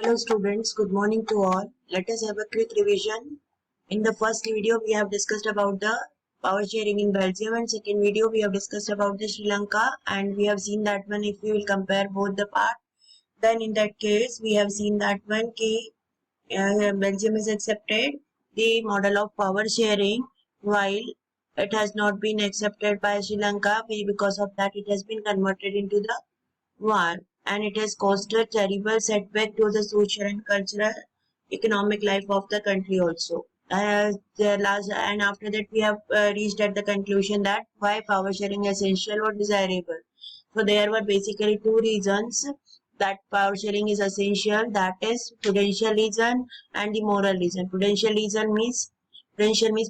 Hello students, good morning to all. Let us have a quick revision. In the first video we have discussed about the power sharing in Belgium, and second video we have discussed about the Sri Lanka, and we have seen that one if we will compare both the part, then in that case we have seen that one Belgium has accepted the model of power sharing while it has not been accepted by Sri Lanka. Because of that it has been converted into the war, and it has caused a terrible setback to the social and cultural economic life of the country also. And after that we have reached at the conclusion that why power sharing is essential or desirable. So there were basically two reasons that power sharing is essential, that is prudential reason and the moral reason. Prudential means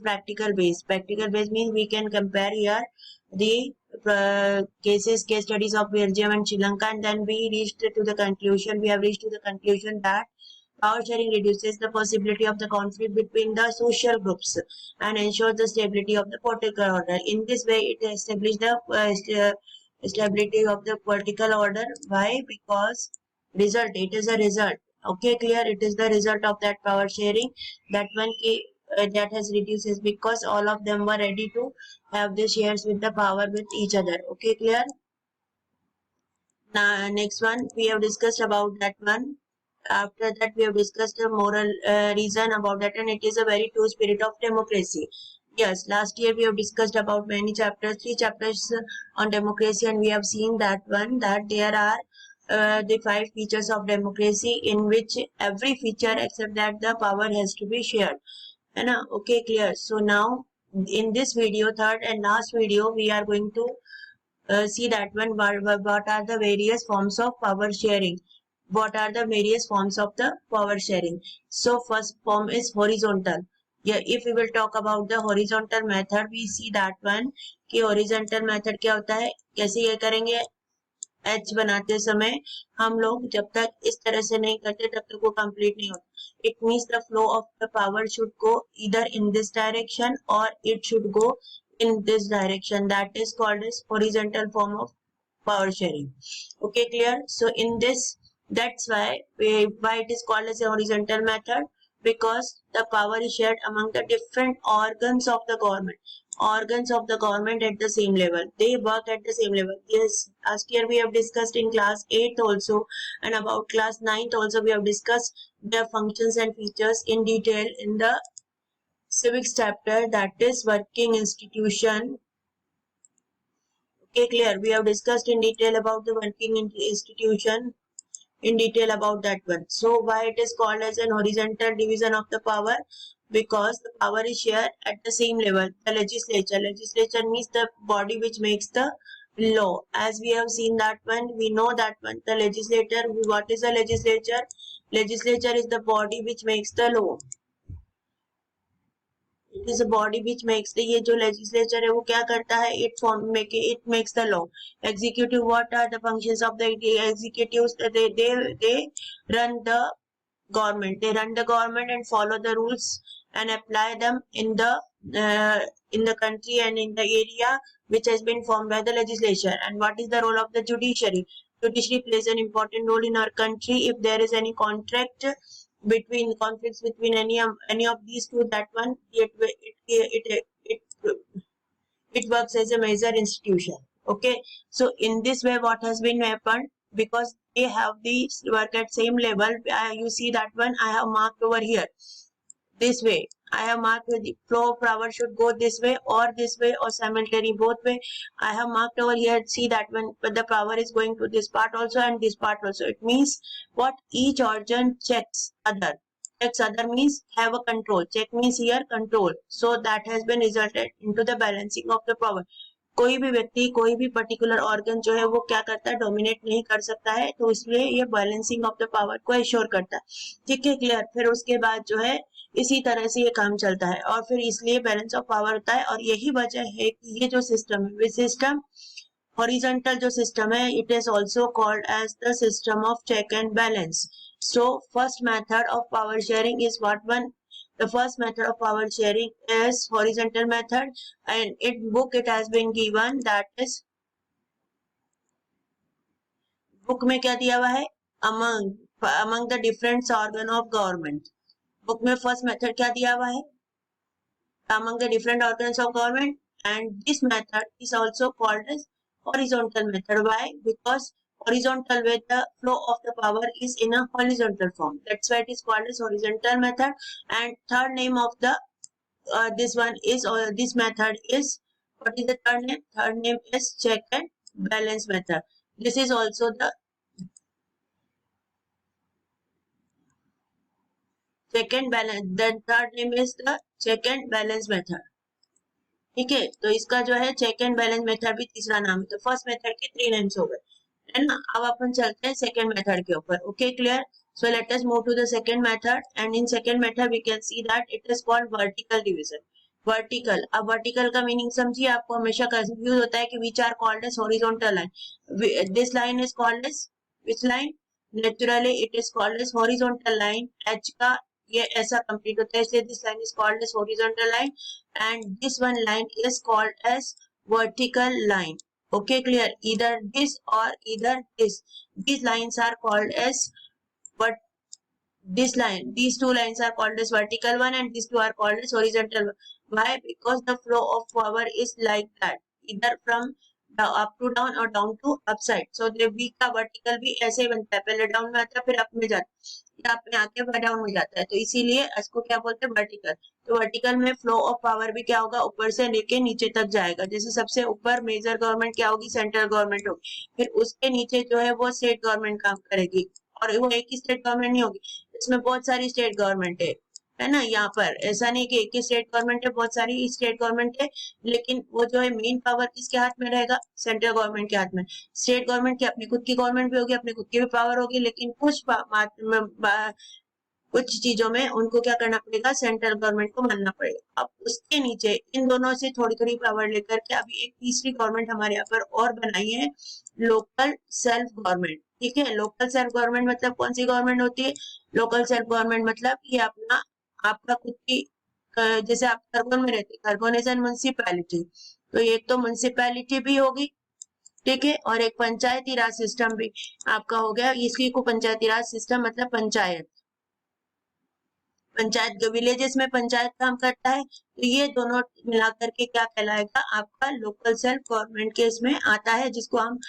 practical base. Practical base means we can compare here the case studies of Belgium and Sri Lanka, and then we have reached to the conclusion that power sharing reduces the possibility of the conflict between the social groups and ensures the stability of the political order. In this way, it establishes the stability of the political order. Why? Because it is a result. Okay, clear? It is the result of that power sharing that that has reduced is because all of them were ready to have the shares with the power with each other. Okay, clear? Now next one we have discussed about that one. After that we have discussed the moral reason about that, and it is a very true spirit of democracy. Yes, last year we have discussed about many chapters, 3 chapters on democracy, and we have seen that one that there are the 5 features of democracy, in which every feature except that the power has to be shared. Okay, clear. So now in this video, third and last video, we are going to see that one what are the various forms of power sharing. What are the various forms of the power sharing? So first form is horizontal. Yeah, if we will talk about the horizontal method, we see that one कि horizontal method क्या होता है, कैसे ये करेंगे. H बनाते समय हम लोग जब तक इस तरह से नहीं करते तब तक वो कंप्लीट नहीं होता. It means the flow of the power should go either in this direction or it should go in this direction. That is called as horizontal form of power sharing. Okay, clear? So in this, that's why it is called as a horizontal method, because the power is shared among the different organs of the government. Organs of the government at the same level. They work at the same level. Yes, last year we have discussed in class 8th also, and about class 9th also we have discussed their functions and features in detail in the civics chapter, that is working institution. Okay, clear? We have discussed in detail about the working institution in detail about that one. So why it is called as an horizontal division of the power? Because the power is shared at the same level. The legislature means the body which makes the law. As we have seen that one, we know that one. The legislator, what is a legislature? Legislature is the body which makes the law. It is a body which makes the, ये जो legislature है वो क्या करता है? It makes the law. Executive, what are the functions of the executives? They run the government. They run the government and follow the rules and apply them in the country and in the area which has been formed by the legislature. And what is the role of the judiciary? Judiciary plays an important role in our country. If there is any conflicts between any of these two, that one it works as a major institution. Okay, so in this way what has been happened, because they have the work at same level, you see that one I have marked over here this way. I have marked the flow of power should go this way or simultaneously both way. I have marked over here, see that when the power is going to this part also and this part also. It means what each organ checks other. Checks other means have a control. Check means here control. So that has been resulted into the balancing of the power. कोई भी व्यक्ति कोई भी particular organ जो है वो क्या करता है, डोमिनेट नहीं कर सकता है, तो इसलिए ये बैलेंसिंग ऑफ द पावर को एश्योर करता है. ठीक है, क्लियर? फिर उसके बाद जो है इसी तरह से ये काम चलता है और फिर इसलिए बैलेंस ऑफ पावर होता है. और यही वजह है कि ये जो सिस्टम है, सिस्टम हॉरिजॉन्टल जो सिस्टम है, it is also called as the system of check and balance. So first method of power sharing is what one. The first method of power sharing is horizontal method, and in book it has been given, that is book में क्या दिया हुआ है, among among the different organ of government. Book में first method क्या दिया हुआ है? Among the different organs of government, and this method is also called as horizontal method. Why? Because horizontal, where the flow of the power is in a horizontal form, that's why it is called as horizontal method. And third name of the this one is, or this method is, what is the third name? Third name is check and balance method. This is also the second balance, the third name is the check and balance method. ठीक है, तो इसका जो है check and balance method भी तीसरा नाम है. तो फर्स्ट मेथड के 3 नेम्स हो गए, है ना. अब अपन चलते हैं सेकंड मेथड के ऊपर. Okay, clear. So let us move to the second method, and in second method we can see that it is called vertical division. Vertical, अब वर्टिकल का मीनिंग समझिए. आपको हमेशा कंफ्यूज होता है कि which are called as horizontal line. This line is called as which line? Naturally it is called as horizontal line. H का ये ऐसा कंप्लीट होता है, इसलिए this line is called as horizontal line, and this one line is called as vertical line. Okay, clear. Either this or either this. These lines are called as, but this line, these two lines are called as vertical one, and these two are called as horizontal one. Why? Because the flow of power is like that, either from up to down or down to upside. So the V का vertical भी ऐसे ही बनता है, पहले down में आता है फिर अप में जाता है, या अप में आके डाउन में जाता है. तो इसीलिए इसको क्या बोलते हैं? वर्टिकल. तो वर्टिकल में फ्लो ऑफ पावर भी क्या होगा? ऊपर से लेके नीचे तक जाएगा. जैसे सबसे ऊपर मेजर गवर्नमेंट क्या होगी? सेंट्रल गवर्नमेंट होगी. फिर उसके नीचे जो है वो स्टेट गवर्नमेंट काम करेगी, और वो एक ही स्टेट गवर्नमेंट नहीं होगी, इसमें बहुत सारी स्टेट गवर्नमेंट है ना. यहाँ पर ऐसा नहीं कि एक ही स्टेट गवर्नमेंट है, बहुत सारी स्टेट गवर्नमेंट है, लेकिन वो जो है मेन पावर किसके हाथ में रहेगा? सेंट्रल गवर्नमेंट के हाथ में. स्टेट गवर्नमेंट की अपनी खुद की गवर्नमेंट भी होगी, अपनी खुद की भी पावर होगी, लेकिन कुछ चीजों में उनको क्या करना पड़ेगा? सेंट्रल गवर्नमेंट को मानना पड़ेगा. अब उसके नीचे इन दोनों से थोड़ी थोड़ी पावर लेकर के अभी एक तीसरी गवर्नमेंट हमारे यहाँ पर और बनाई है, लोकल सेल्फ गवर्नमेंट. ठीक है, लोकल सेल्फ गवर्नमेंट मतलब कौन सी गवर्नमेंट होती है? लोकल सेल्फ गवर्नमेंट मतलब ये अपना आपका खुद की, जैसे आप खरगोन में रहते, खरगोन इज एन म्युनिसिपैलिटी, तो एक तो म्युनिसिपैलिटी भी होगी, ठीक है, और एक पंचायती राज सिस्टम भी आपका हो गया. इसकी को पंचायती राज सिस्टम मतलब पंचायत. पंचायत विलेजेस में पंचायत काम करता है, तो ये दोनों मिलाकर के क्या कहलाएगा? आपका लोकल सेल्फ गवर्नमेंट के इसमें आता है, जिसको हम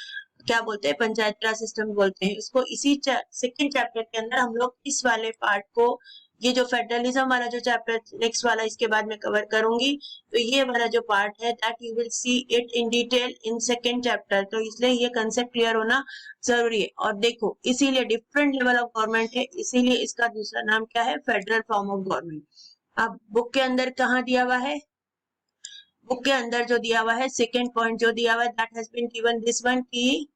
क्या बोलते हैं? पंचायत राज सिस्टम बोलते हैं. इसको इसी सेकंड चैप्टर के अंदर हम लोग इस वाले पार्ट को, ये जो फेडरलिज्म वाला जो चैप्टर नेक्स्ट वाला इसके बाद में कवर करूंगी, तो ये वाला जो पार्ट है that you will see it in detail in second chapter. तो इसलिए ये कंसेप्ट क्लियर होना जरूरी है. और देखो, इसीलिए डिफरेंट लेवल ऑफ गवर्नमेंट है, इसीलिए इसका दूसरा नाम क्या है? Federal form of government. अब बुक के अंदर कहाँ दिया हुआ है? बुक के अंदर जो दिया हुआ है, सेकेंड पॉइंट जो दिया हुआ है, that has been given this one की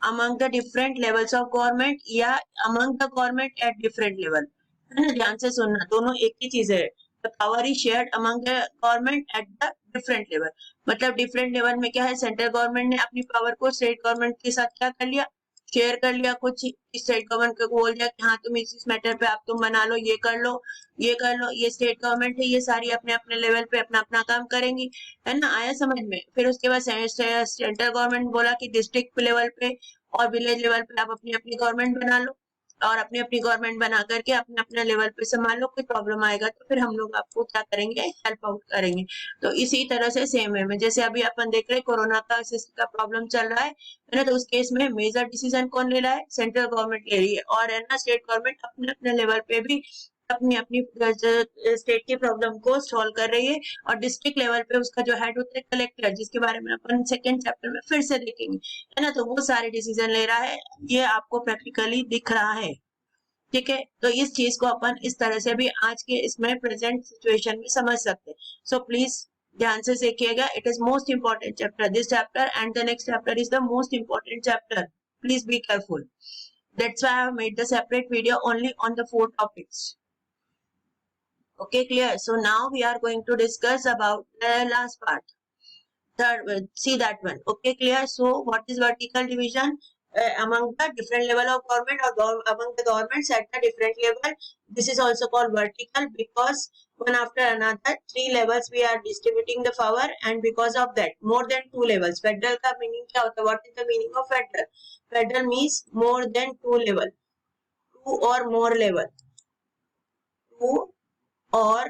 among the different levels of government या among the government at different level. है ना, ध्यान से सुनना, दोनों एक ही चीज है. The power is shared among the government at the different level. मतलब डिफरेंट लेवल में क्या है? सेंट्रल गवर्नमेंट ने अपनी पावर को स्टेट गवर्नमेंट के साथ क्या कर लिया? शेयर कर लिया. कुछ स्टेट गवर्नमेंट को बोल दिया कि हाँ तुम इस मैटर पे आप तुम बना लो, ये कर लो, ये कर लो. ये स्टेट गवर्नमेंट है, ये सारी अपने अपने लेवल पे अपना अपना काम करेंगी, है ना. आया समझ में? फिर उसके बाद सेंट्रल गवर्नमेंट बोला कि डिस्ट्रिक्ट लेवल पे और विलेज लेवल पे आप अपनी अपनी गवर्नमेंट बना लो, और अपनी अपनी गवर्नमेंट बना करके अपने अपने लेवल पे संभाल लो. कोई प्रॉब्लम आएगा तो फिर हम लोग आपको क्या करेंगे? हेल्प आउट करेंगे. तो इसी तरह से सेम वे में जैसे अभी अपन देख रहे हैं कोरोना का प्रॉब्लम चल रहा है ना, तो उस केस में मेजर डिसीजन कौन ले रहा है? सेंट्रल गवर्नमेंट ले रही है, और है ना स्टेट गवर्नमेंट अपने अपने लेवल पे भी अपनी अपनी स्टेट की प्रॉब्लम को सॉल्व कर रही है. और डिस्ट्रिक्ट लेवल पे उसका जो हेड होता है कलेक्टर, जिसके बारे में अपन सेकंड चैप्टर में फिर से देखेंगे, है ना. तो वो सारे डिसीजन ले रहा है, ये आपको प्रैक्टिकली दिख रहा है. ठीक है, तो इस चीज को अपन इस तरह से भी आज के इसमें प्रेजेंट सिचुएशन में समझ सकते हैं. सो प्लीज ध्यान से देखिएगा. It is most important chapter, this chapter and the next chapter is the most important chapter. Please be careful. That's why I have made the separate video only on the 4 topics. Okay, clear. So now we are going to discuss about the last part. Third, see that one. Okay, clear. So what is vertical division? Among the different level of government or among the governments at the different level. This is also called vertical because one after another 3 levels we are distributing the power, and because of that more than 2 levels. Federal का meaning क्या होता है? What is the meaning of federal? Federal means more than 2 level. 2 or more level, 2 or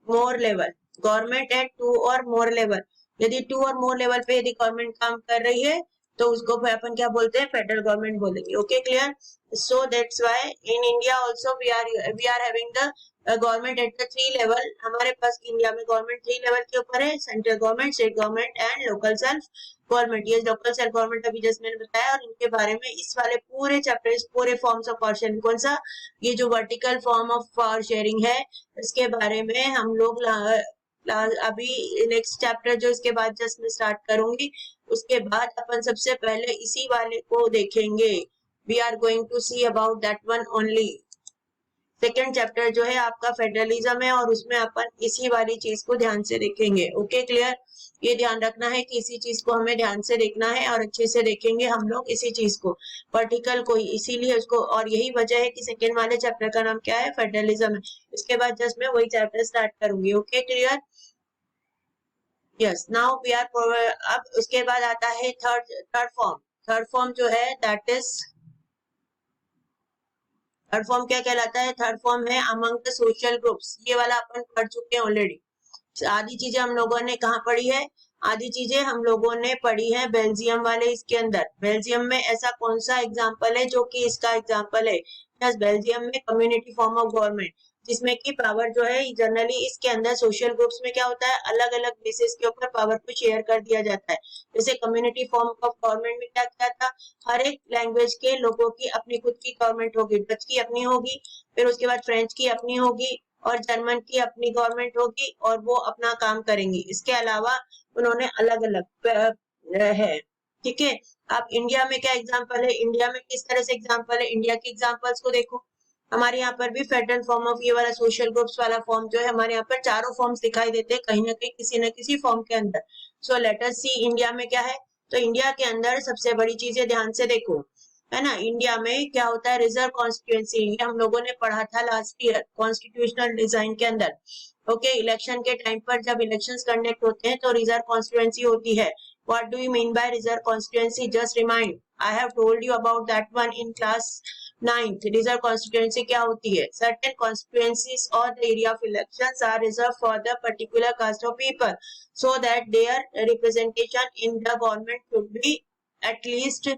more level, government at 2 और मोर level, यदि 2 और मोर level पे यदि government काम कर रही है तो उसको अपन क्या बोलते हैं, फेडरल गवर्नमेंट बोलेंगे. Okay clear. So that's why in India also we are having the government at the 3 level. हमारे पास इंडिया में गवर्नमेंट 3 लेवल के ऊपर है, central government, state government and local self government. ये लोकल सेल्फ गवर्नमेंट अभी just मैंने बताया, और इनके बारे में इस वाले पूरे चैप्टर, इस पूरे फॉर्म्स ऑफ पावर शेयरिंग, कौन सा, ये जो vertical form of power sharing है, इसके बारे में हम लोग अभी नेक्स्ट चैप्टर जो इसके बाद जस्ट मैं स्टार्ट करूंगी, उसके बाद अपन सबसे पहले इसी वाले को देखेंगे. We are going to see about that one only. Second chapter जो है आपका फेडरलिज्म है, और उसमें अपन इसी वाली चीज को ध्यान से देखेंगे. Okay clear. ये ध्यान रखना है कि इसी चीज को हमें ध्यान से देखना है और अच्छे से देखेंगे हम लोग इसी चीज को, पार्टिकल को, इसीलिए उसको, और यही वजह है कि सेकेंड वाले चैप्टर का नाम क्या है, फेडरलिज्म है. इसके बाद जस्ट मैं वही चैप्टर स्टार्ट करूंगी. Okay clear. Yes, now we are, अब उसके बाद आता है थर्ड फॉर्म. थर्ड फॉर्म जो है दैट इज, थर्ड फॉर्म क्या कहलाता है, थर्ड फॉर्म है अमंग द सोशल ग्रुप्स. ये वाला अपन पढ़ चुके हैं ऑलरेडी. आधी चीजें हम लोगों ने कहाँ पढ़ी है, आधी चीजें हम लोगों ने पढ़ी है बेल्जियम वाले इसके अंदर. बेल्जियम में ऐसा कौन सा एग्जाम्पल है जो कि इसका एग्जाम्पल है, यस, बेल्जियम में कम्युनिटी फॉर्म ऑफ गवर्नमेंट, जिसमें कि पावर जो है जनरली इसके अंदर सोशल ग्रुप्स में क्या होता है, अलग अलग बेसिस के ऊपर पावर को शेयर कर दिया जाता है. जैसे कम्युनिटी फॉर्म ऑफ गवर्नमेंट में क्या क्या था, हर एक लैंग्वेज के लोगों की अपनी खुद की गवर्नमेंट होगी. डच की अपनी होगी, फिर उसके बाद फ्रेंच की अपनी होगी, और जर्मन की अपनी गवर्नमेंट होगी, और वो अपना काम करेंगी. इसके अलावा उन्होंने अलग अलग है. ठीक है. अब इंडिया में क्या एग्जांपल है, इंडिया में किस तरह से एग्जांपल है, इंडिया के एग्जांपल्स को देखो. हमारे यहाँ पर भी फेडरल फॉर्म ऑफ ये वाला सोशल ग्रुप्स वाला फॉर्म जो है, हमारे यहाँ पर चारों फॉर्म्स दिखाई देते हैं कहीं ना कहीं किसी न किसी फॉर्म के अंदर. सो लेट अस सी इंडिया में क्या है. तो इंडिया के अंदर सबसे बड़ी चीजें ध्यान से देखो, है ना. इंडिया में क्या होता है, रिजर्व कॉन्स्टिट्यूएंसी, ये हम लोगों ने पढ़ा था लास्ट ईयर कॉन्स्टिट्यूशनल डिजाइन के अंदर. ओके, इलेक्शन के टाइम पर जब इलेक्शंस कंडक्ट होते हैं तो रिजर्व कॉन्स्टिट्यूएंसी होती है. What do you mean by reserve constituency, just remind, I have told you about that one in class 9th. Reserve constituency क्या होती है, सर्टेन कॉन्स्टिट्यूएंसीज और the area of elections are reserve for the particular caste of people, so that their representation in the government should be at least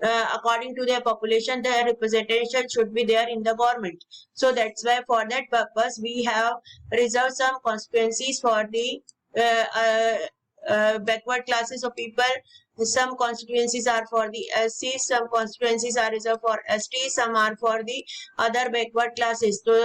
according to their population, their representation should be there in the government. So that's why for that purpose we have reserved some constituencies for the backward classes of people. Some constituencies are for the SCs, some constituencies are reserved for STs, some are for the other backward classes. So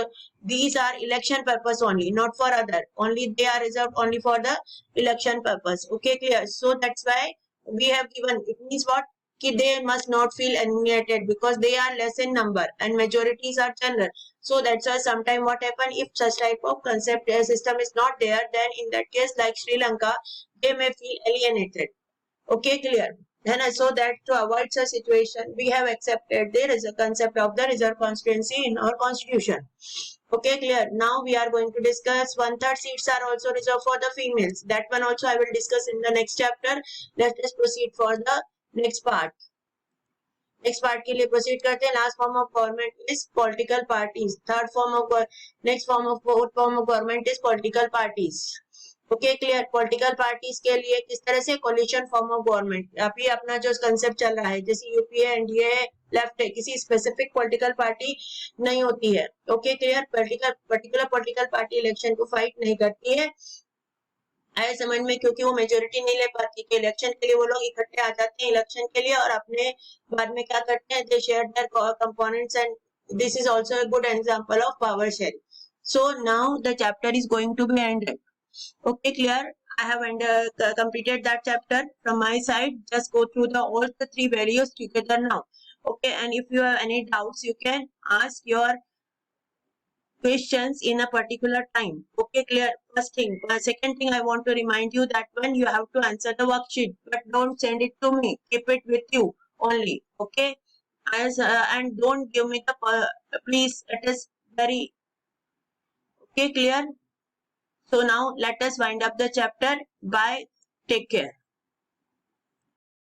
these are election purpose only, not for other, only they are reserved only for the election purpose. Okay, clear. So that's why we have given, it means what, कि they must not feel alienated because they are less in number and majorities are general. So that's why sometime what happen, if such type of concept system is not there, then in that case like Sri Lanka, they may feel alienated. Okay, clear. Then so that to avoid such situation, we have accepted there is a concept of the reserve constituency in our constitution. Okay, clear. Now we are going to discuss 1/3 seats are also reserved for the females. That one also I will discuss in the next chapter. Let us proceed for the next part. Next part के लिए proceed करते हैं. Last form of government is political parties. Third form of, next form of, fourth form of government is political parties. Okay clear. Political parties के लिए किस तरह से, collision form of government. अभी अपना जो कंसेप्ट चल रहा है, जैसे यूपीए, एनडीए, लेफ्ट है, किसी स्पेसिफिक पॉलिटिकल पार्टी नहीं होती है. Okay clear. Particular political party election को फाइट नहीं करती है, आए समझ में, क्योंकि वो मेजोरिटी नहीं ले पाती. कि इलेक्शन के लिए वो लोग इकट्ठे आ जाते हैं इलेक्शन के लिए, और अपने बाद में क्या करते हैं, they share their components, and this is also a good example of power sharing. So now the chapter is going to be ended. Okay clear. I have completed that chapter from my side. Just go through all the three values together now. Okay, and if you have any doubts, you can ask your questions in a particular time. Okay, clear. First thing. Second thing, I want to remind you that when you have to answer the worksheet, but don't send it to me. Keep it with you only. Okay, and don't give me the please. It is very okay, clear. So now let us wind up the chapter. Bye. Take care.